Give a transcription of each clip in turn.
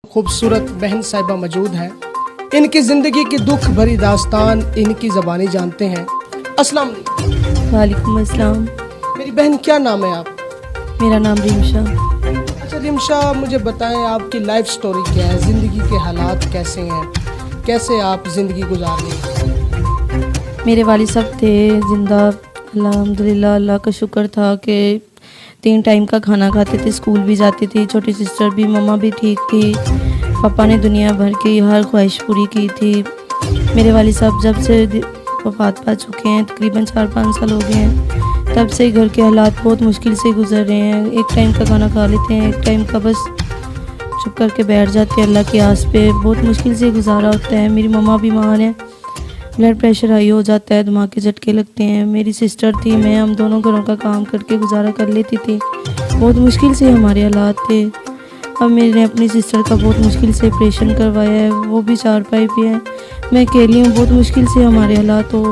खूबसूरत बहन साहिबा मौजूद हैं। इनकी ज़िंदगी की दुख भरी दास्तान इनकी ज़बानी जानते हैं। अस्सलाम वालेकुम। वालेकुम अस्सलाम। मेरी बहन, क्या नाम है आप? मेरा नाम रिमशा। अच्छा रिमशा, मुझे बताएं आपकी लाइफ स्टोरी क्या है, ज़िंदगी के हालात कैसे हैं, कैसे आप ज़िंदगी गुजार रही हैं? मेरे वालिद साहब थे ज़िंदा, अल्हम्दुलिल्लाह। अल्लाह का शुक्र था कि 3 टाइम का खाना खाते थे, स्कूल भी जाती थी, छोटी सिस्टर भी, मम्मा भी ठीक थी। पापा ने दुनिया भर की हर ख्वाहिश पूरी की थी। मेरे वालिद साहब जब से वफ़ात पा चुके हैं, तकरीबन 4-5 साल हो गए हैं, तब से घर के हालात बहुत मुश्किल से गुजर रहे हैं। 1 टाइम का खाना खा लेते हैं, 1 टाइम का बस चुप करके बैठ जाते हैं। अल्लाह के आस पे बहुत मुश्किल से गुजारा होता है। मेरी मम्मा बीमार हैं, ब्लड प्रेशर हाई हो जाता है, दिमाग के झटके लगते हैं। मेरी सिस्टर थी, मैं, हम दोनों घरों का काम करके गुजारा कर लेती थी। बहुत मुश्किल से हमारे हालात थे। अब मैंने अपनी सिस्टर का बहुत मुश्किल से ऑपरेशन करवाया है, वो भी 4 पाई पे है। मैं अकेली हूँ, बहुत मुश्किल से हमारे हालात हो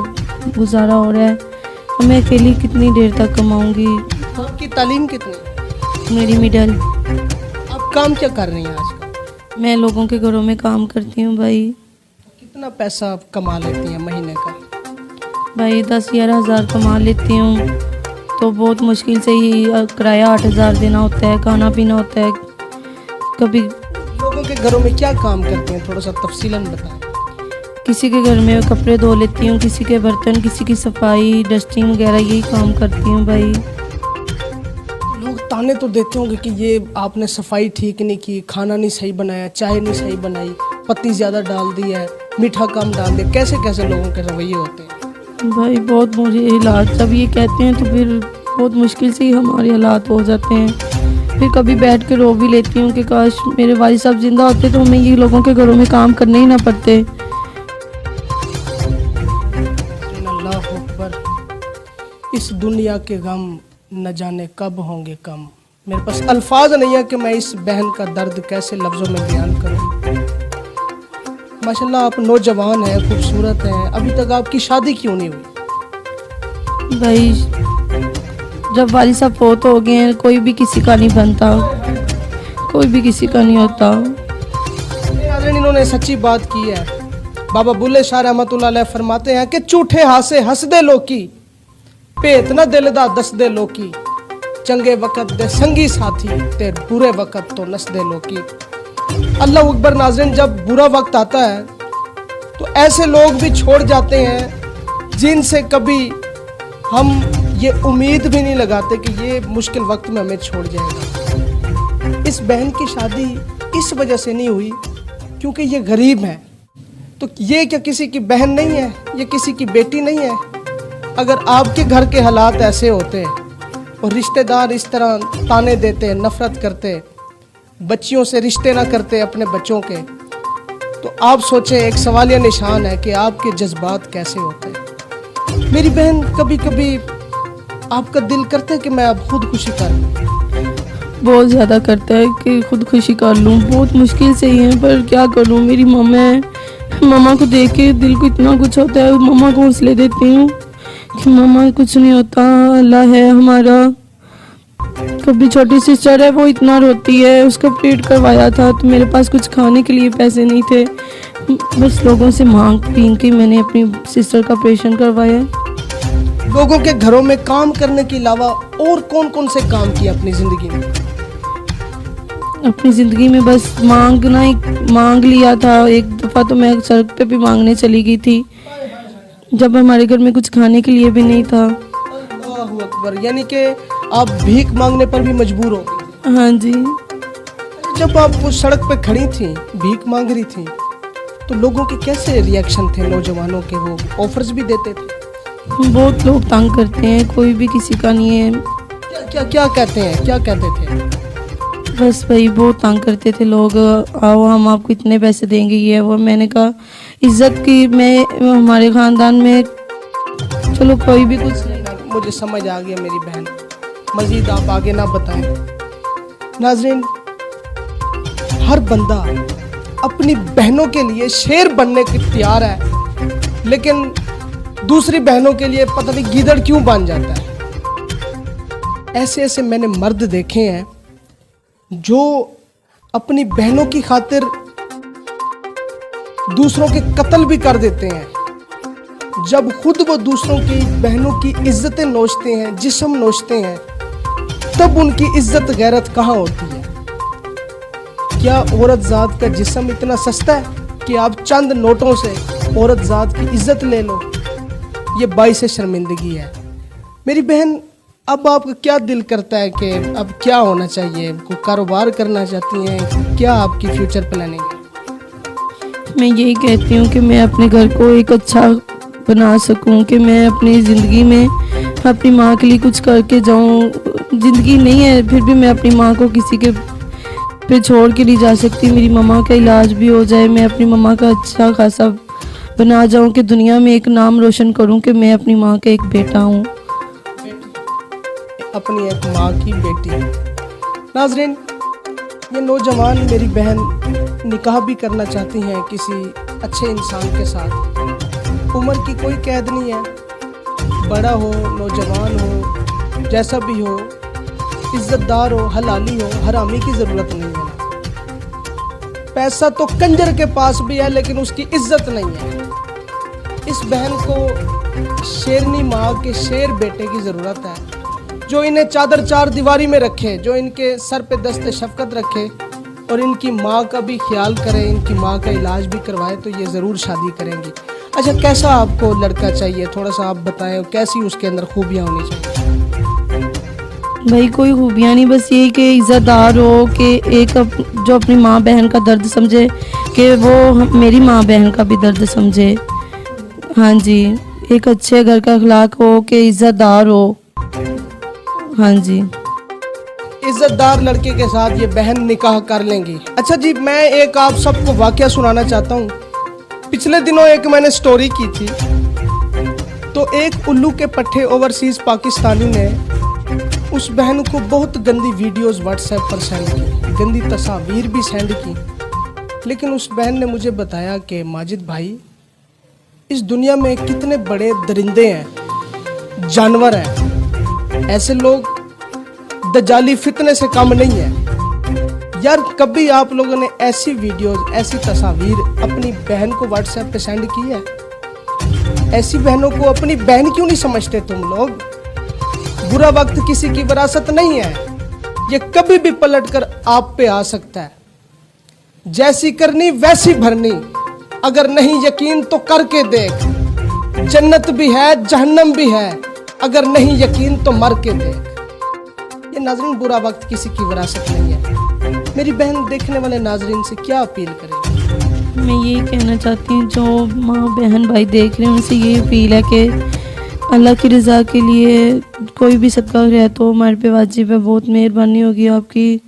गुजारा हो रहा है। अब मैं अकेली कितनी देर तक कमाऊँगी? आपकी तालीम कितनी? मेरी मिडल। आप काम क्या कर रही हैं आजकल? मैं लोगों के घरों में काम करती हूँ भाई। कितना पैसा आप कमा लेती हैं महीने का? भाई 10-11 हज़ार कमा लेती हूँ, तो बहुत मुश्किल से ही किराया 8,000 देना होता है, खाना पीना होता है। कभी लोगों के घरों में क्या काम करते हैं, थोड़ा सा तफसीलन बताएं। किसी के घर में कपड़े धो लेती हूँ, किसी के बर्तन, किसी की सफाई, डस्टिंग वगैरह, यही काम करती हूँ भाई। लोग ताने तो देते होंगे कि ये आपने सफाई ठीक नहीं की, खाना नहीं सही बनाया, चाय नहीं सही बनाई, पत्ती ज़्यादा डाल दी है, मीठा कम डाल दिया। कैसे कैसे लोगों के रवैये होते हैं भाई? बहुत बुरे हालात, जब ये कहते हैं तो फिर बहुत मुश्किल से ही हमारे हालात हो जाते हैं। फिर कभी बैठ के रो भी लेती हूँ कि काश मेरे वालिद साहब जिंदा होते तो हमें ये लोगों के घरों में काम करने ही ना पड़ते। अल्लाह अकबर। इस दुनिया के गम न जाने कब होंगे कम। मेरे पास अल्फाज नहीं है कि मैं इस बहन का दर्द कैसे लफ्ज़ों में बयान करूं। माशाल्लाह आप नौजवान हैं, खूबसूरत हैं, अभी तक आपकी शादी क्यों नहीं हुई? भाई जब वालिद साहब फोत हो गए हैं, कोई भी किसी का नहीं बनता, कोई भी किसी का नहीं होता। इन्होंने सच्ची बात की है। बाबा बुल्ले शाह रहमतुल्लाह अलैह फरमाते हैं कि झूठे हासे हंस दे लोकी, भेत न दिल दा दस दे लोकी, चंगे वक़्त दे संगी साथी ते बुरे वक़्त तो नस दे लोकी। अल्लाह अकबर। नाज़रीन, जब बुरा वक्त आता है तो ऐसे लोग भी छोड़ जाते हैं जिनसे कभी हम ये उम्मीद भी नहीं लगाते कि ये मुश्किल वक्त में हमें छोड़ जाएगा। इस बहन की शादी इस वजह से नहीं हुई क्योंकि ये गरीब है। तो ये क्या किसी की बहन नहीं है? ये किसी की बेटी नहीं है? अगर आपके घर के हालात ऐसे होते और रिश्तेदार इस तरह ताने देते, नफरत करते, बच्चियों से रिश्ते ना करते अपने बच्चों के, तो आप सोचें, एक सवालिया निशान है कि आपके जज्बात कैसे होते हैं। मेरी बहन, कभी कभी आपका दिल करता है कि मैं अब खुदकुशी कर लूँ? बहुत ज़्यादा करता है कि खुदकुशी कर लूँ, बहुत मुश्किल से ही है, पर क्या करूँ? मेरी मम्मा है, मम्मा को देख के दिल को इतना कुछ होता है। मम्मा को हौसले देती हूँ कि मम्मा कुछ नहीं होता, अल्लाह है हमारा। कभी छोटी सिस्टर है, वो इतना रोती है, उसका पेट करवाया था तो मेरे पास कुछ खाने के लिए पैसे नहीं थे, बस लोगों से मांग पीन के मैंने अपनी सिस्टर का ऑपरेशन करवाया। लोगों के घरों में काम करने के अलावा और कौन कौन से काम किए अपनी ज़िंदगी में? अपनी ज़िंदगी में बस मांगना ही मांग लिया था। एक दफ़ा तो मैं सड़क पे भी मांगने चली गई थी, जब हमारे घर में कुछ खाने के लिए भी नहीं था। अल्लाहु अकबर। यानी कि आप भीख मांगने पर भी मजबूर हो गई? हाँ जी। जब आप उस सड़क पे खड़ी थी, भीख मांग रही थी, तो लोगों के कैसे रिएक्शन थे? नौजवानों के वो ऑफर्स भी देते थे? बहुत लोग तंग करते हैं, कोई भी किसी का नहीं है। क्या क्या क्या कहते हैं, क्या कहते थे? बस भाई बहुत तंग करते थे लोग, आओ हम आपको इतने पैसे देंगे, ये वो। मैंने कहा इज्जत की, मैं हमारे ख़ानदान में चलो कोई भी कुछ नहीं। मुझे समझ आ गया मेरी बहन, मज़ीद आप आगे ना बताएं। नाज़रीन, हर बंदा अपनी बहनों के लिए शेर बनने की तैयार है, लेकिन दूसरी बहनों के लिए पता नहीं गीदड़ क्यों बन जाता है। ऐसे ऐसे मैंने मर्द देखे हैं जो अपनी बहनों की खातिर दूसरों के कत्ल भी कर देते हैं। जब खुद वो दूसरों की बहनों की इज्जतें नोचते हैं, जिस्म नोचते हैं, तब उनकी इज्जत गैरत कहाँ होती है? क्या औरत जात का जिस्म इतना सस्ता है कि आप चंद नोटों से औरत जात की इज्जत ले लो? ये बाइस शर्मिंदगी है। मेरी बहन, अब आपका क्या दिल करता है कि अब क्या होना चाहिए? कोई कारोबार करना चाहती हैं? क्या आपकी फ्यूचर प्लानिंग है? मैं यही कहती हूँ कि मैं अपने घर को एक अच्छा बना सकूँ, कि मैं अपनी ज़िंदगी में अपनी माँ के लिए कुछ करके जाऊँ। ज़िंदगी नहीं है, फिर भी मैं अपनी माँ को किसी के पे छोड़ के नहीं जा सकती। मेरी मम्मा का इलाज भी हो जाए, मैं अपनी मम्मा का अच्छा खासा बना जाऊँ, कि दुनिया में एक नाम रोशन करूँ कि मैं अपनी माँ का एक बेटा हूँ। अपनी एक माँ की बेटी। नाजरीन, ये नौजवान मेरी बहन निकाह भी करना चाहती हैं किसी अच्छे इंसान के साथ। उम्र की कोई कैद नहीं है, बड़ा हो, नौजवान हो, जैसा भी हो, इज्जतदार हो, हलाली हो, हरामी की ज़रूरत नहीं है। पैसा तो कंजर के पास भी है लेकिन उसकी इज्जत नहीं है। इस बहन को शेरनी माँ के शेर बेटे की ज़रूरत है, जो इन्हें चादर चार दीवारी में रखे, जो इनके सर पे दस्ते शफकत रखे और इनकी माँ का भी ख्याल करे, इनकी माँ का इलाज भी करवाए, तो ये ज़रूर शादी करेंगी। अच्छा, कैसा आपको लड़का चाहिए? थोड़ा सा आप बताएं, कैसी उसके अंदर खूबियाँ होनी चाहिए? भाई कोई खूबियाँ नहीं, बस ये कि इज़्ज़तदार हो, कि जो अपनी माँ बहन का दर्द समझे, कि वो मेरी माँ बहन का भी दर्द समझे। हाँ जी, एक अच्छे घर का अखलाक हो, कि इज़्ज़तदार हो। हाँ जी, इज्जतदार लड़के के साथ ये बहन निकाह कर लेंगी। अच्छा जी, मैं एक आप सबको वाकया सुनाना चाहता हूँ। पिछले दिनों एक मैंने स्टोरी की थी, तो एक उल्लू के पट्टे ओवरसीज पाकिस्तानी ने उस बहन को बहुत गंदी वीडियोस व्हाट्सएप पर सेंड की, गंदी तस्वीर भी सेंड की। लेकिन उस बहन ने मुझे बताया कि माजिद भाई, इस दुनिया में कितने बड़े दरिंदे हैं, जानवर हैं, ऐसे लोग दजाली फितने से कम नहीं है। यार, कभी आप लोगों ने ऐसी वीडियोस, ऐसी तस्वीर अपनी बहन को व्हाट्सएप पे सेंड की है? ऐसी बहनों को अपनी बहन क्यों नहीं समझते तुम लोग? बुरा वक्त किसी की विरासत नहीं है, ये कभी भी पलट कर आप पे आ सकता है। जैसी करनी वैसी भरनी, अगर नहीं यकीन तो करके देख। जन्नत भी है, जहन्नम भी है, अगर नहीं यकीन तो मर के देख। ये नाजरीन, बुरा वक्त किसी की विरासत नहीं है। मेरी बहन देखने वाले नाजरीन से क्या अपील करेगी? मैं ये कहना चाहती हूँ, जो माँ बहन भाई देख रहे हैं उनसे ये अपील है कि अल्लाह की रज़ा के लिए कोई भी सदका है तो हमारे पे वाजिब है। बहुत मेहरबानी होगी आपकी।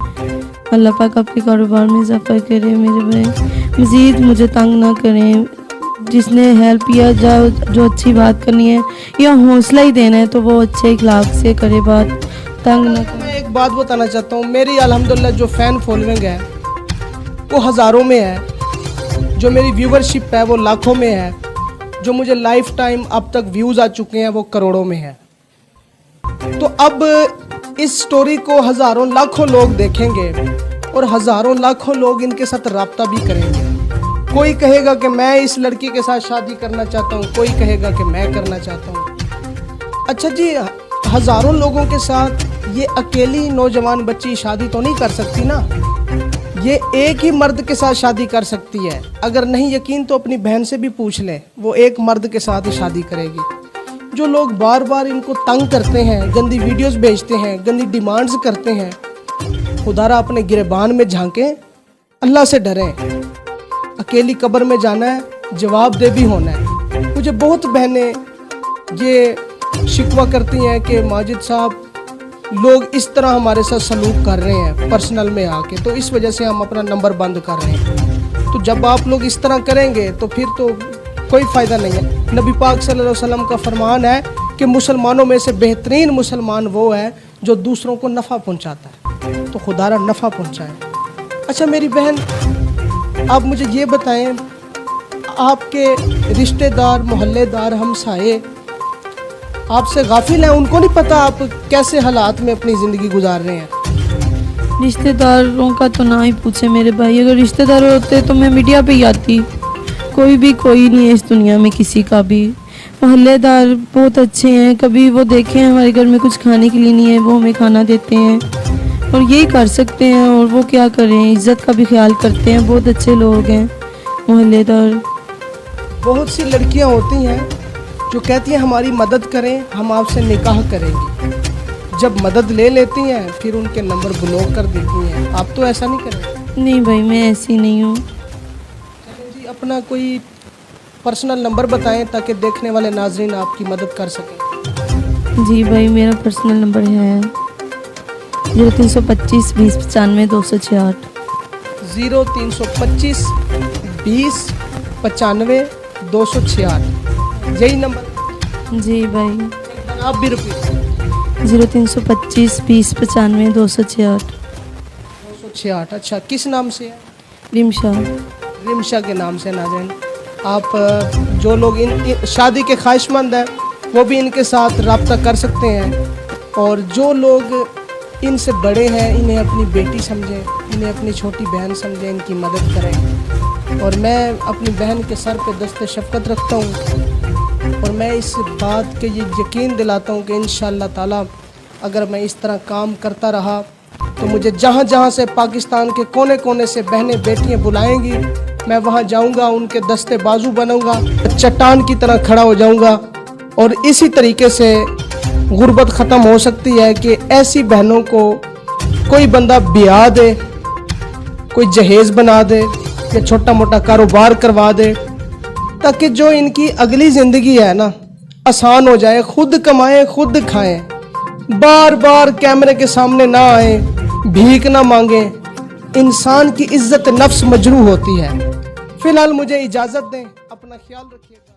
अल्लाह पाक आपके कारोबार में इजाफा करे। मेरे भाई मज़ीद मुझे तंग ना करें। जिसने हेल्प किया, जो अच्छी बात करनी है या हौसला ही देना है तो वो अच्छे इखलाक से करे बात, तंग ना करें। मैं एक बात बताना चाहता हूँ, मेरी अल्हम्दुलिल्लाह जो फ़ैन फॉलोइंग है वो हज़ारों में है, जो मेरी व्यूवरशिप है वो लाखों में है, जो मुझे लाइफ टाइम अब तक व्यूज़ आ चुके हैं वो करोड़ों में है। तो अब इस स्टोरी को हज़ारों लाखों लोग देखेंगे और हज़ारों लाखों लोग इनके साथ रब्ता भी करेंगे। कोई कहेगा कि मैं इस लड़की के साथ शादी करना चाहता हूँ, कोई कहेगा कि मैं करना चाहता हूँ। अच्छा जी, हज़ारों लोगों के साथ ये अकेली नौजवान बच्ची शादी तो नहीं कर सकती ना। ये एक ही मर्द के साथ शादी कर सकती है। अगर नहीं यकीन तो अपनी बहन से भी पूछ लें, वो एक मर्द के साथ ही शादी करेगी। जो लोग बार बार इनको तंग करते हैं, गंदी वीडियोस भेजते हैं, गंदी डिमांड्स करते हैं, खुदारा अपने गिरबान में झांकें, अल्लाह से डरें। अकेली कब्र में जाना है, जवाब दे भी होना है। मुझे बहुत बहनें ये शिकवा करती हैं कि माजिद साहब, लोग इस तरह हमारे साथ सलूक कर रहे हैं पर्सनल में आके, तो इस वजह से हम अपना नंबर बंद कर रहे हैं। तो जब आप लोग इस तरह करेंगे तो फिर तो कोई फ़ायदा नहीं है। नबी पाक सल्लल्लाहु अलैहि वसल्लम का फरमान है कि मुसलमानों में से बेहतरीन मुसलमान वो है जो दूसरों को नफ़ा पहुंचाता है। तो खुदारा नफ़ा पहुंचाए। अच्छा मेरी बहन, आप मुझे ये बताएं, आपके रिश्तेदार, मोहल्लेदार, हमसाए आपसे गाफिल हैं? उनको नहीं पता आप कैसे हालात में अपनी ज़िंदगी गुजार रहे हैं? रिश्तेदारों का तो ना ही पूछे मेरे भाई, अगर रिश्तेदार होते तो मैं मीडिया पे ही आती। कोई नहीं है इस दुनिया में किसी का भी। मोहल्लेदार बहुत अच्छे हैं, कभी वो देखें हमारे घर में कुछ खाने के लिए नहीं है, वो हमें खाना देते हैं और यही कर सकते हैं। और वो क्या करें, इज़्ज़त का भी ख्याल करते हैं, बहुत अच्छे लोग हैं मोहल्लेदार। बहुत सी लड़कियां होती हैं जो कहती हैं हमारी मदद करें, हम आपसे निकाह करेंगी। जब मदद ले लेती हैं फिर उनके नंबर ब्लॉक कर देती हैं। आप तो ऐसा नहीं करें। नहीं भाई, मैं ऐसी नहीं हूँ। जी, अपना कोई पर्सनल नंबर बताएं ताकि देखने वाले नाजरीन आपकी मदद कर सकें। जी भाई, मेरा पर्सनल नंबर है 0325 20 95 266। 0325 20 95 266 यही नंबर। जी भाई, आप भी रिपीट। 0325 20 95 266। 266। अच्छा, किस नाम से है? रिमशा। रिमशा के नाम से नाज़रीन। आप जो लोग इन शादी के ख्वाहिशमंद हैं वो भी इनके साथ रब्ता कर सकते हैं, और जो लोग इनसे बड़े हैं इन्हें अपनी बेटी समझें, इन्हें अपनी छोटी बहन समझें, इनकी मदद करें। और मैं अपनी बहन के सर पे दस्ते शफ़क़त रखता हूँ और मैं इस बात के ये यकीन दिलाता हूँ कि इंशाअल्लाह ताला अगर मैं इस तरह काम करता रहा तो मुझे जहाँ जहाँ से पाकिस्तान के कोने कोने से बहनें बेटियाँ बुलाएंगी, मैं वहाँ जाऊँगा, उनके दस्ते बाजू बनूँगा, चट्टान की तरह खड़ा हो जाऊँगा। और इसी तरीके से गुर्बत ख़त्म हो सकती है कि ऐसी बहनों को कोई बंदा ब्याह दे, कोई जहेज़ बना दे या छोटा मोटा कारोबार करवा दे, ताकि जो इनकी अगली ज़िंदगी है ना आसान हो जाए, खुद कमाएं खुद खाएं, बार बार कैमरे के सामने ना आए, भीख ना मांगे। इंसान की इज्जत नफ्स मजरूह होती है। फिलहाल मुझे इजाज़त दें, अपना ख्याल रखिएगा।